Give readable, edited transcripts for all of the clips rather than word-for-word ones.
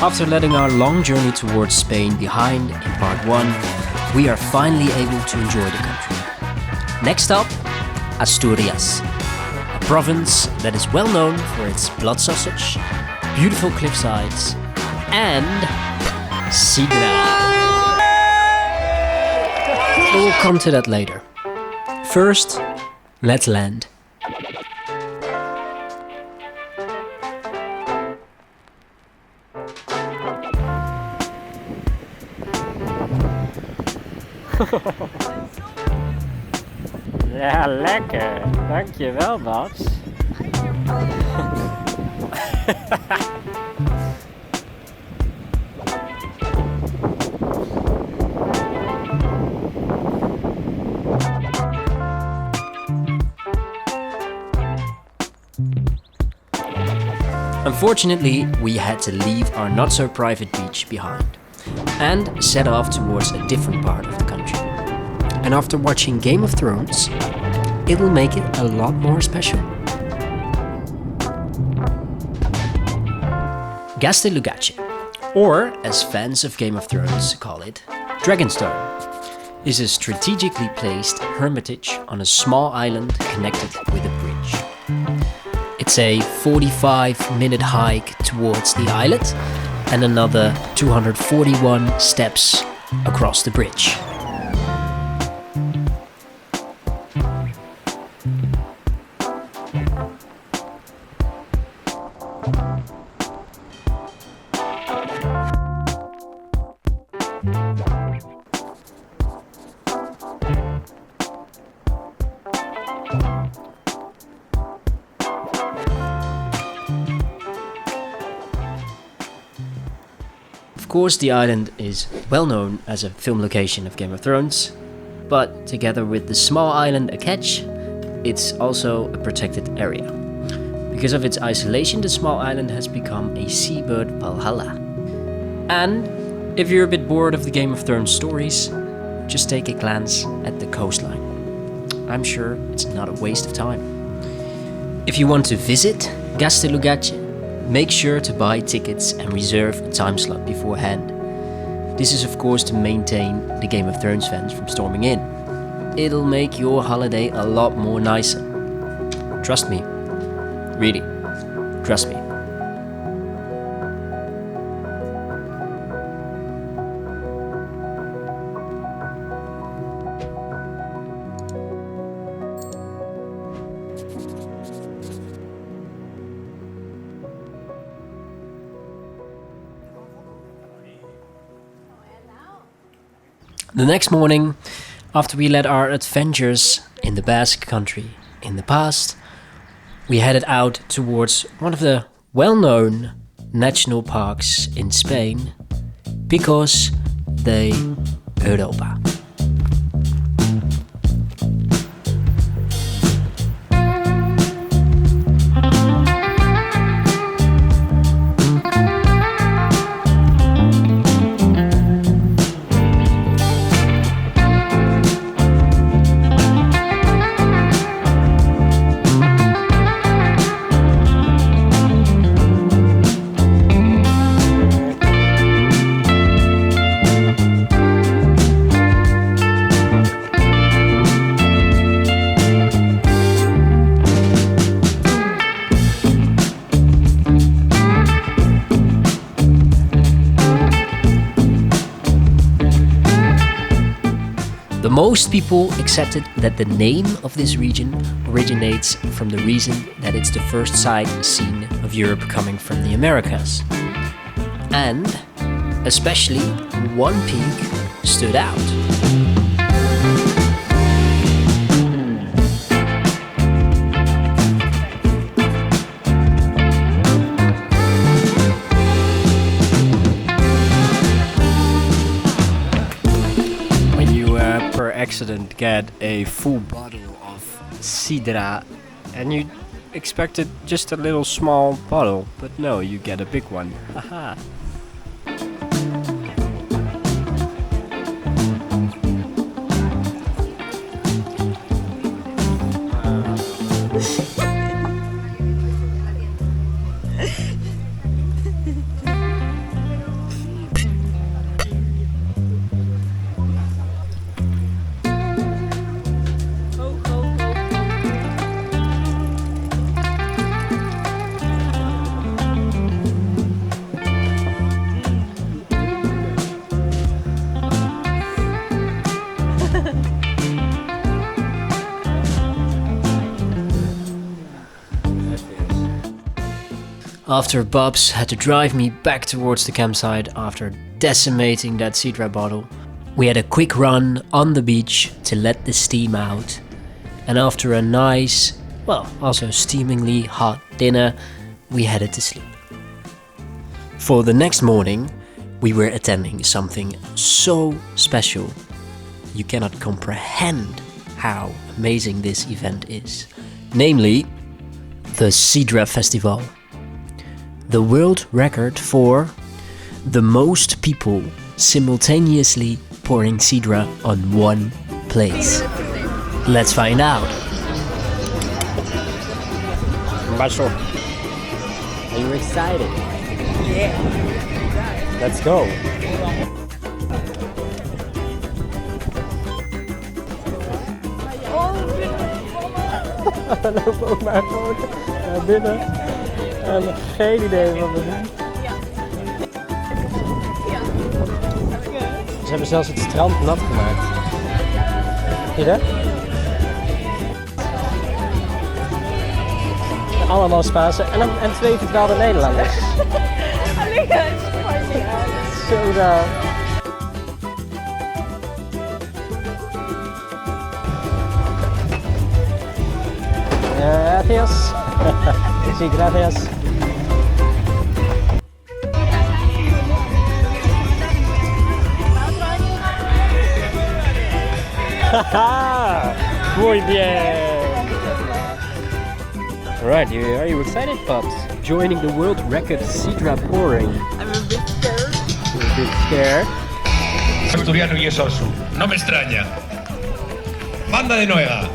After letting our long journey towards Spain behind in part 1, we are finally able to enjoy the country. Next up, Asturias, a province that is well known for its blood sausage, beautiful cliffsides, and sidra. We will come to that later. First, let's land. Ja, lekker. Dankjewel, Babs. Unfortunately, we had to leave our not-so-private beach behind and set off towards a different part of the country. And after watching Game of Thrones, it will make it a lot more special. Gaztelugatxe, or as fans of Game of Thrones call it, Dragonstone, is a strategically placed hermitage on a small island connected with a bridge. It's a 45-minute hike towards the islet and another 241 steps across the bridge. Of course, the island is well known as a film location of Game of Thrones, but together with the small island a.k.a, it's also a protected area. Because of its isolation, the small island has become a seabird Valhalla. And if you're a bit bored of the Game of Thrones stories, just take a glance at the coastline. I'm sure it's not a waste of time. If you want to visit Gaztelugatxe, make sure to buy tickets and reserve a time slot beforehand. This is of course to maintain the Game of Thrones fans from storming in. It'll make your holiday a lot more nicer. Trust me. Really. Trust me. The next morning, after we led our adventures in the Basque Country in the past, we headed out towards one of the well-known national parks in Spain, Picos de Europa. Most people accepted that the name of this region originates from the reason that it's the first sight seen of Europe coming from the Americas. And especially one peak stood out. Accident get a full bottle of sidra and you expected just a little small bottle, but no, you get a big one. Haha. After Bobs had to drive me back towards the campsite after decimating that sidra bottle, we had a quick run on the beach to let the steam out. And after a nice, well, also steamingly hot dinner, we headed to sleep. For the next morning, we were attending something so special. You cannot comprehend how amazing this event is. Namely, the Sidra Festival. The world record for the most people simultaneously pouring sidra on one place. Let's find out. Marcel, are you excited? Yeah. Let's go. Dan lopen we ook maar gewoon naar binnen. En geen idee wat we doen. Ze hebben zelfs het strand nat gemaakt. Zie je dat? Allemaal Spaanse en 2 verdwaalde Nederlanders. Zo raar. Gracias. Sí, gracias. Muy bien. Right, are you excited, Pops? Joining the world record sidra-pouring. I'm a bit scared. You're a bit scared. Asturiano y Esosu. No me extraña. Banda de Noega.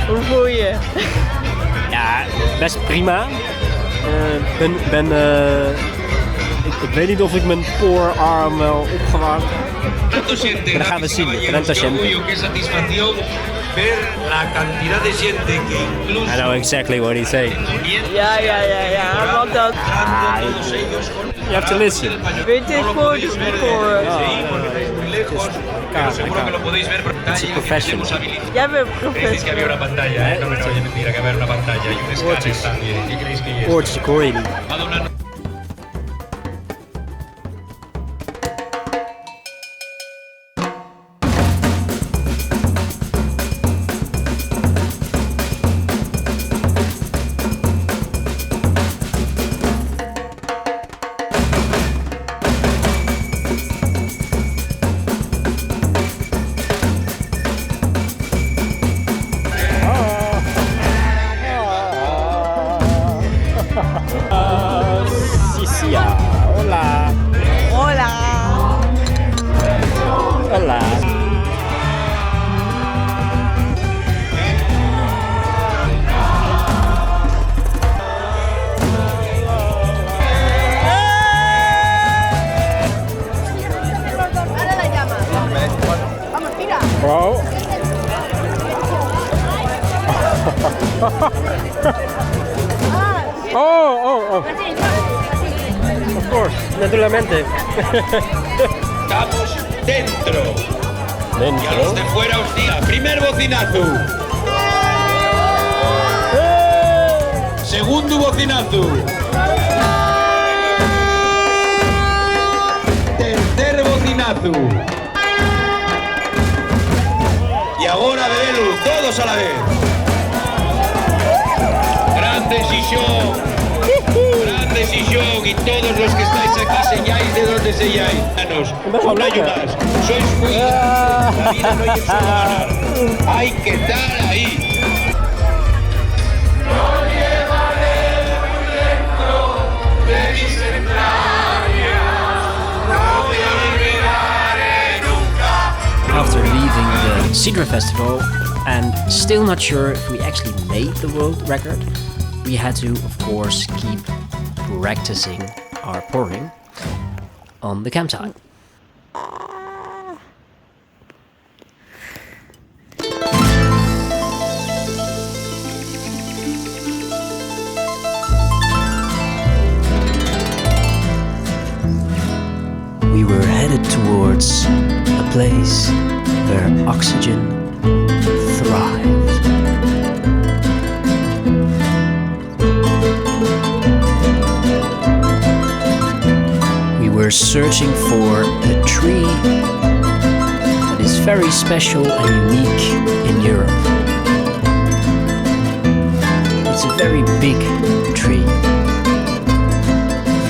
Hoe voel je? Ja, best prima. Ik weet niet of ik mijn voorarm wel opgewarmd. Maar dan gaan we zien. I know exactly what he's saying. Ja. Want dat. You have to listen. Weet je goed voor? It's a professional. Jij bent professional. Oortjes Corey. Hola. Hola. Hola. Ahora la llama. Vamos, tira. Bro. Oh. Of course, naturalmente. Estamos dentro. Y a los de fuera os diga, primer bocinazo. Segundo bocinazo. Tercer bocinazo. Y ahora bebelo, todos a la vez. Grande Sillón. Grande Sillón y todos los que estáis aquí, selláis de donde selláis. Un año más. Sois muy grandes. La vida no hay que solo ganar. Hay que estar ahí. After leaving the Sidra Festival and still not sure if we actually made the world record, we had to, of course, keep practicing our pouring on the campsite. place where oxygen thrives. We were searching for a tree that is very special and unique in Europe. It's a very big tree.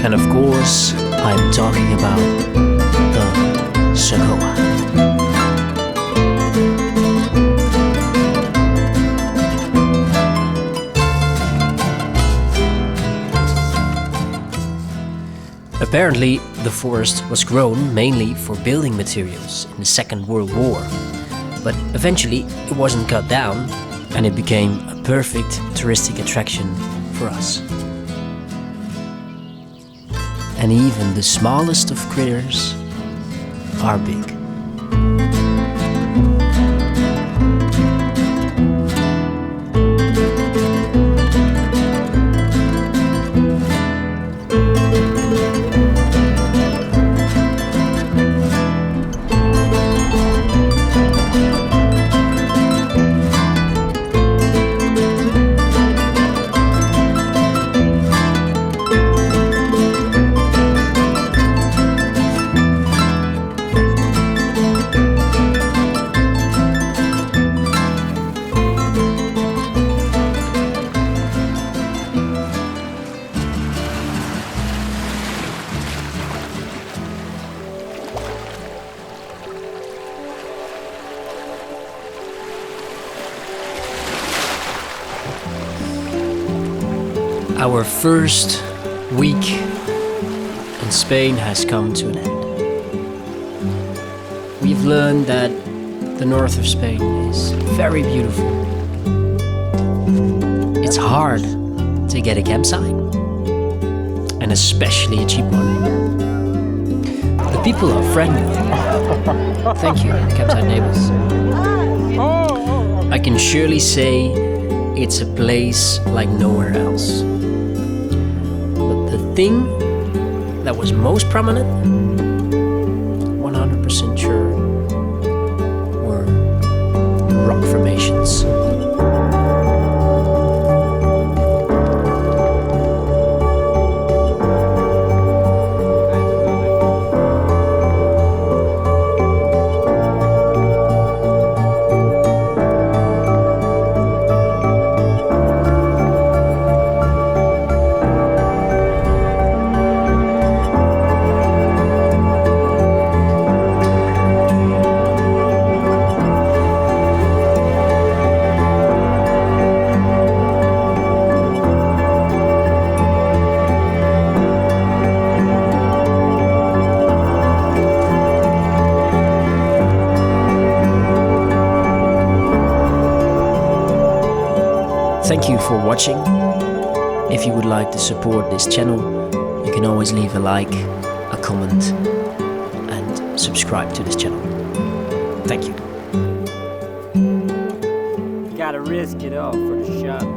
And of course, I'm talking about the Sequoia. Apparently, the forest was grown mainly for building materials in the Second World War, but eventually it wasn't cut down and it became a perfect touristic attraction for us. And even the smallest of critters are big. Our first week in Spain has come to an end. We've learned that the north of Spain is very beautiful. It's hard to get a campsite, and especially a cheap one. The people are friendly. Thank you, campsite neighbors. I can surely say it's a place like nowhere else. The thing that was most prominent, 100% sure, were rock formations. Thank you for watching. If you would like to support this channel, you can always leave a like, a comment, and subscribe to this channel. Thank you. Gotta risk it all for the shot.